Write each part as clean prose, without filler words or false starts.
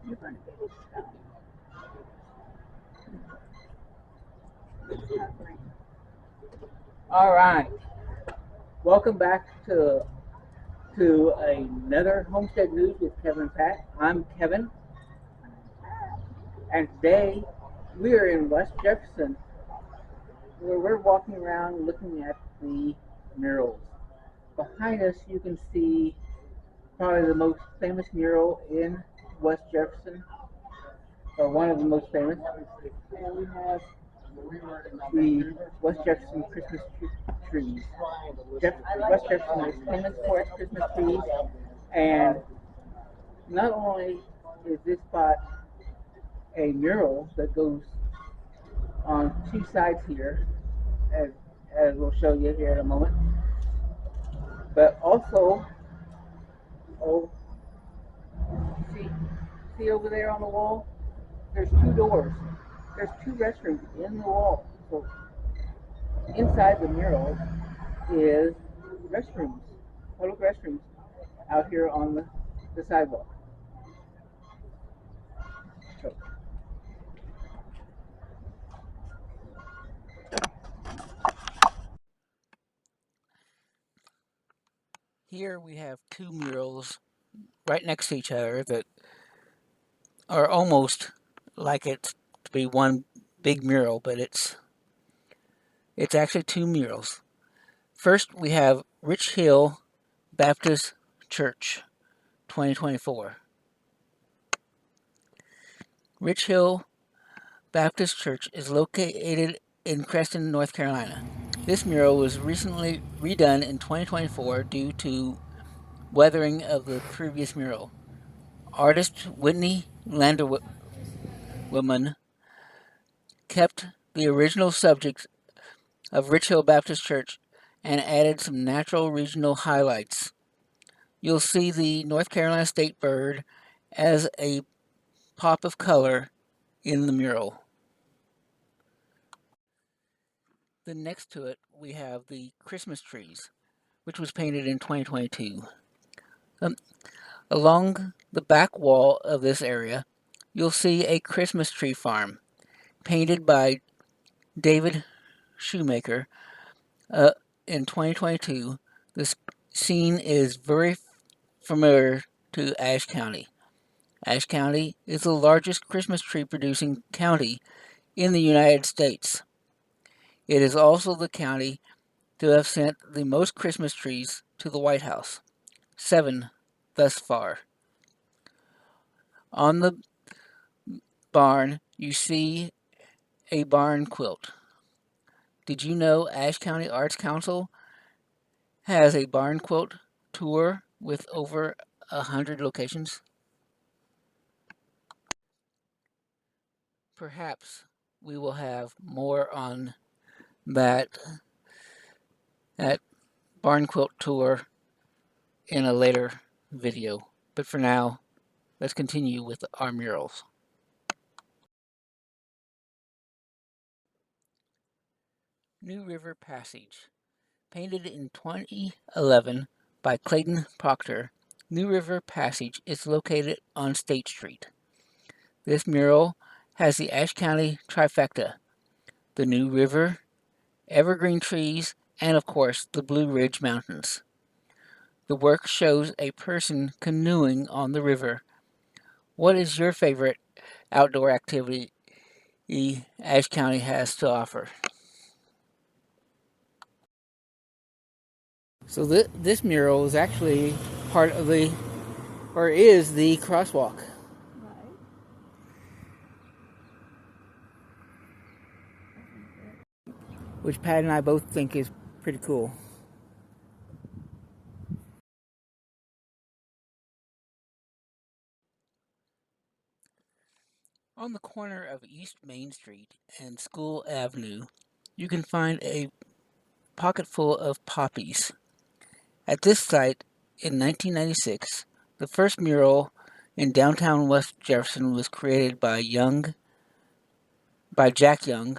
You're going to get it done. All right. Welcome back to another Homestead News with Kevin and Pat. I'm Kevin, and today we are in West Jefferson, where we're walking around looking at the murals. Behind us, you can see probably the most famous mural in West Jefferson, or one of the most famous. And we have the West Jefferson Christmas trees. West Jefferson is famous for its Christmas trees, and not only is this spot a mural that goes on two sides here, as, as we'll show you here in a moment, but also, oh, see, see over there on the wall? There's two doors. There's two restrooms in the wall. So inside the mural is restrooms, public restrooms, out here on the sidewalk. So, here we have two murals right next to each other that are almost like it's to be one big mural, but it's actually two murals. First, we have Rich Hill Baptist Church, 2024. Rich Hill Baptist Church is located in Creston, North Carolina. This mural was recently redone in 2024 due to weathering of the previous mural. Artist Whitney Landerwoman kept the original subject of Rich Hill Baptist Church and added some natural regional highlights. You'll see the North Carolina state bird as a pop of color in the mural. Then next to it, we have the Christmas trees, which was painted in 2022. Along the back wall of this area, you'll see a Christmas tree farm painted by David Shoemaker in 2022. This scene is very familiar to Ashe County. Ashe County is the largest Christmas tree producing county in the United States. It is also the county to have sent the most Christmas trees to the White House, 7 thus far. On the barn, you see a barn quilt. Did you know Ashe County Arts Council has a barn quilt tour with over 100 locations? Perhaps we will have more on that barn quilt tour in a later video. But for now, let's continue with our murals. New River Passage. Painted in 2011 by Clayton Proctor, New River Passage is located on State Street. This mural has the Ashe County trifecta, the New River, evergreen trees, and of course the Blue Ridge Mountains. The work shows a person canoeing on the river. What is your favorite outdoor activity Ashe County has to offer? So this mural is actually part of is the Crosswalk. Right. Which Pat and I both think is pretty cool. On the corner of East Main Street and School Avenue, you can find a Pocketful of Poppies. At this site, in 1996, the first mural in downtown West Jefferson was created by Jack Young,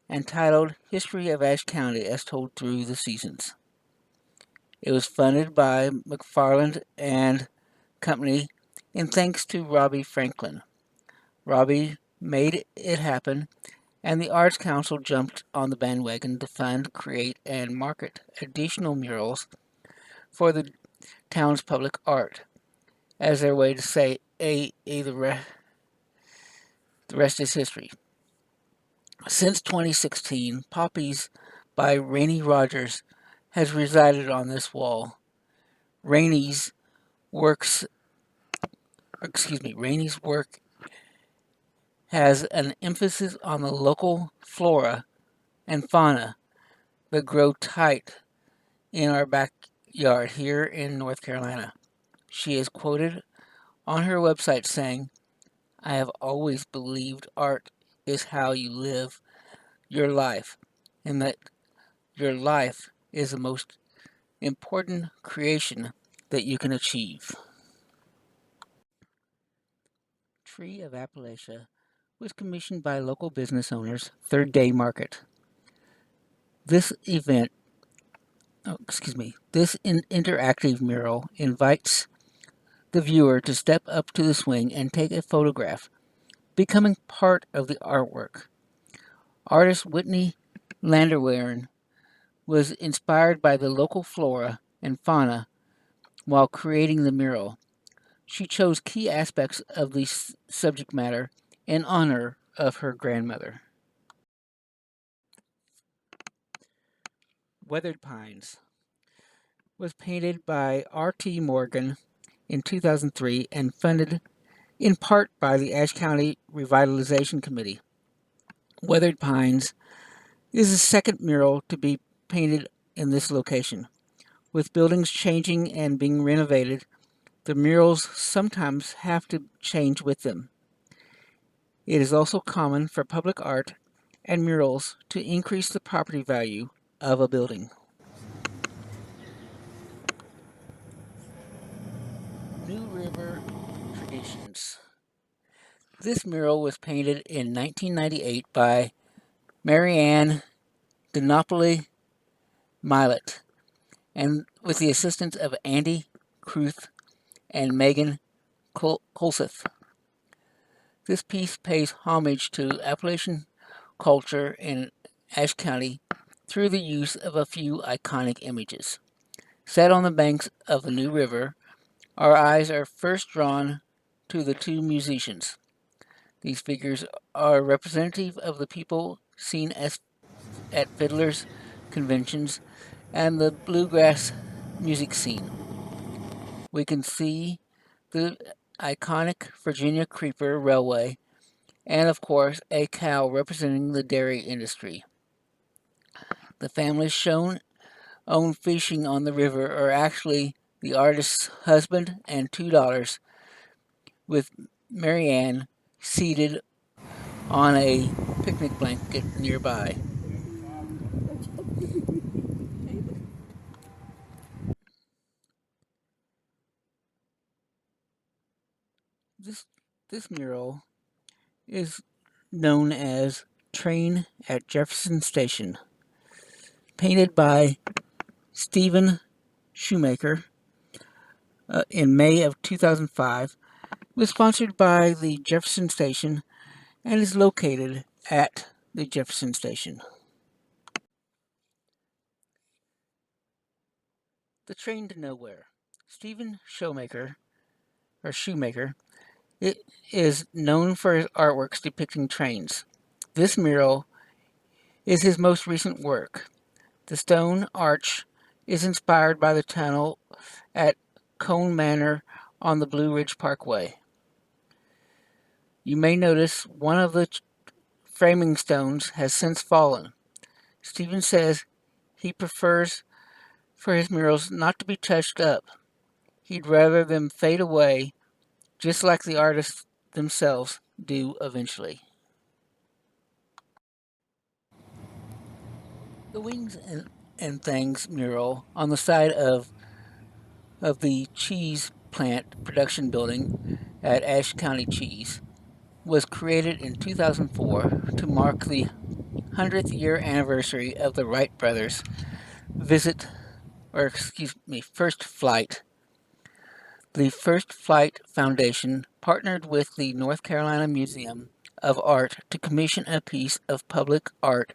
and titled History of Ashe County as Told Through the Seasons. It was funded by McFarland and Company And thanks to Robbie Franklin. Robbie made it happen, and the Arts Council jumped on the bandwagon to fund, create, and market additional murals for the town's public art, as their way to say, the rest is history. Since 2016, Poppies by Rainey Rogers has resided on this wall. Rainey's works, Rainey's work has an emphasis on the local flora and fauna that grow tight in our backyard here in North Carolina. She is quoted on her website saying, "I have always believed art is how you live your life, and that your life is the most important creation that you can achieve." Tree of Appalachia was commissioned by local business owners, Third Day Market. This event, this interactive mural invites the viewer to step up to the swing and take a photograph, becoming part of the artwork. Artist Whitney Landerwehren was inspired by the local flora and fauna while creating the mural. She chose key aspects of the subject matter in honor of her grandmother. Withered Pines was painted by R.T. Morgan in 2003 and funded in part by the Ashe County Revitalization Committee. Withered Pines is the second mural to be painted in this location. With buildings changing and being renovated, the murals sometimes have to change with them. It is also common for public art and murals to increase the property value of a building. New River Traditions. This mural was painted in 1998 by Marianne DiNapoli Milet, and with the assistance of Andy Kruth and Megan Colseth. This piece pays homage to Appalachian culture in Ashe County through the use of a few iconic images. Set on the banks of the New River, our eyes are first drawn to the two musicians. These figures are representative of the people seen at fiddlers, conventions, and the bluegrass music scene. We can see the iconic Virginia Creeper Railway, and of course a cow representing the dairy industry. The families shown own fishing on the river are actually the artist's husband and two daughters, with Marianne seated on a picnic blanket nearby. This mural is known as Train at Jefferson Station, painted by Stephen Shoemaker in May of 2005. It was sponsored by the Jefferson Station and is located at the Jefferson Station. The Train to Nowhere. Stephen Shoemaker it is known for his artworks depicting trains. This mural is his most recent work. The stone arch is inspired by the tunnel at Cone Manor on the Blue Ridge Parkway. You may notice one of the framing stones has since fallen. Stephen says he prefers for his murals not to be touched up. He'd rather them fade away, just like the artists themselves do eventually. The Wings and Things mural on the side of the cheese plant production building at Ashe County Cheese was created in 2004 to mark the 100th year anniversary of the Wright brothers' first flight. The First Flight Foundation partnered with the North Carolina Museum of Art to commission a piece of public art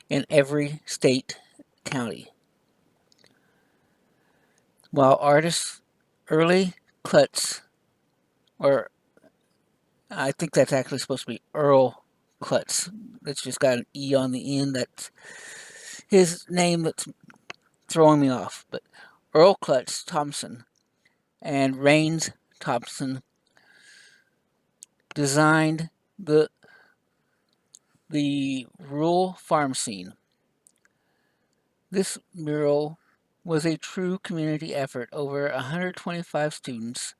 in every state county. While artist Early Klutz, or I think that's actually supposed to be Earl Klutz, it's just got an E on the end, that's his name that's throwing me off, but Earl Klutz Thompson and Rains Thompson designed the rural farm scene. This mural was a true community effort. Over 125 students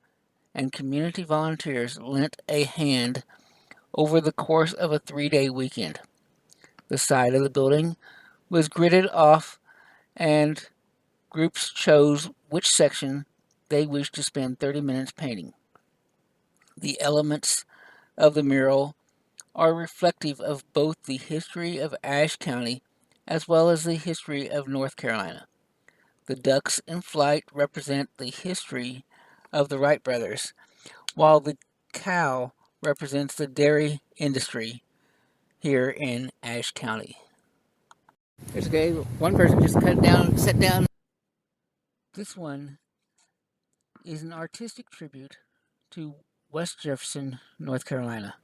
and community volunteers lent a hand over the course of a 3-day weekend. The side of the building was gridded off, and groups chose which section they wished to spend 30 minutes painting. The elements of the mural are reflective of both the history of Ashe County as well as the history of North Carolina. The ducks in flight represent the history of the Wright brothers, while the cow represents the dairy industry here in Ashe County. There's one person just sat down. This one is an artistic tribute to West Jefferson, North Carolina.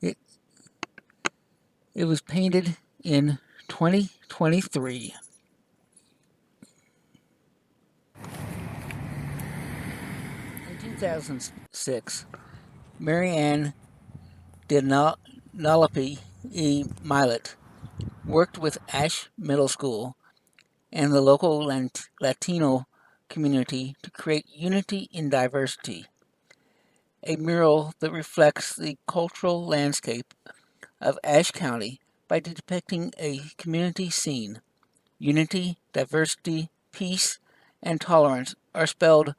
It was painted in 2023. In 2006, Mary Ann Denalope E. Milet worked with Ashe Middle School and the local Latino community to create Unity in Diversity, a mural that reflects the cultural landscape of Ashe County by depicting a community scene. Unity, diversity, peace, and tolerance are spelled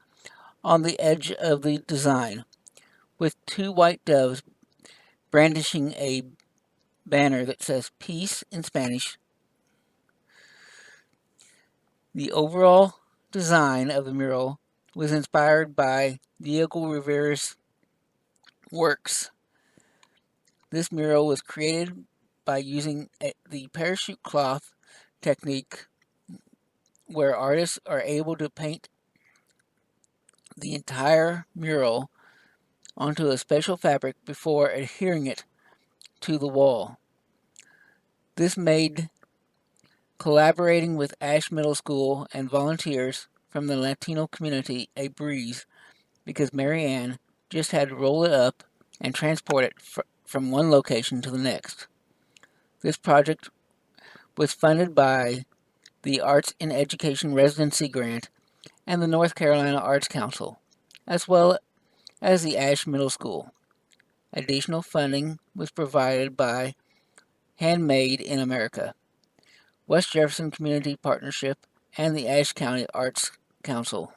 on the edge of the design, with 2 white doves brandishing a banner that says peace in Spanish. The overall design of the mural was inspired by Diego Rivera's works. This mural was created by using the parachute cloth technique, where artists are able to paint the entire mural onto a special fabric before adhering it to the wall. This made collaborating with Ashe Middle School and volunteers from the Latino community a breeze, because Mary Ann just had to roll it up and transport it from one location to the next. This project was funded by the Arts in Education Residency Grant and the North Carolina Arts Council, as well as the Ashe Middle School. Additional funding was provided by Handmade in America, West Jefferson Community Partnership, and the Ashe County Arts Council.